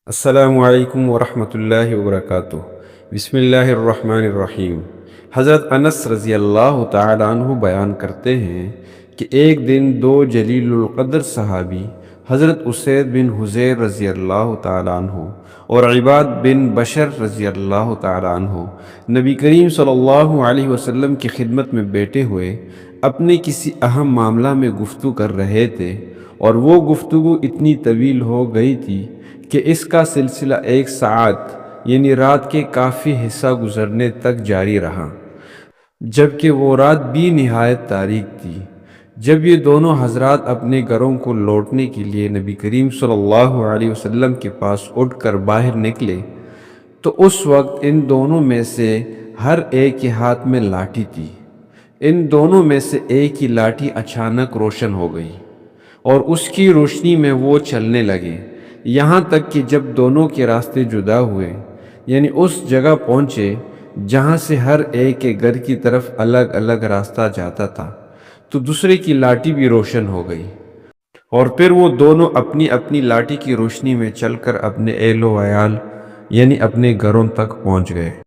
السلام علیکم ورحمۃ اللہ وبرکاتہ۔ بسم اللہ الرحمن الرحیم۔ حضرت انس رضی اللہ تعالیٰ عنہ بیان کرتے ہیں کہ ایک دن دو جلیل القدر صحابی حضرت اسید بن حضیر رضی اللہ تعالیٰ عنہ اور عباد بن بشر رضی اللہ تعالیٰ عنہ نبی کریم صلی اللہ علیہ وسلم کی خدمت میں بیٹھے ہوئے اپنے کسی اہم معاملہ میں گفتگو کر رہے تھے، اور وہ گفتگو اتنی طویل ہو گئی تھی کہ اس کا سلسلہ 1 ساعت یعنی رات کے کافی حصہ گزرنے تک جاری رہا، جبکہ وہ رات بھی نہایت تاریک تھی۔ جب یہ دونوں حضرات اپنے گھروں کو لوٹنے کے لیے نبی کریم صلی اللہ علیہ وسلم کے پاس اٹھ کر باہر نکلے تو اس وقت ان دونوں میں سے ہر ایک کے ہاتھ میں لاٹھی تھی۔ ان دونوں میں سے ایک کی لاٹھی اچانک روشن ہو گئی اور اس کی روشنی میں وہ چلنے لگے، یہاں تک کہ جب دونوں کے راستے جدا ہوئے، یعنی اس جگہ پہنچے جہاں سے ہر ایک کے گھر کی طرف الگ الگ راستہ جاتا تھا، تو دوسرے کی لاٹھی بھی روشن ہو گئی، اور پھر وہ دونوں اپنی اپنی لاٹھی کی روشنی میں چل کر اپنے اہل و عیال یعنی اپنے گھروں تک پہنچ گئے۔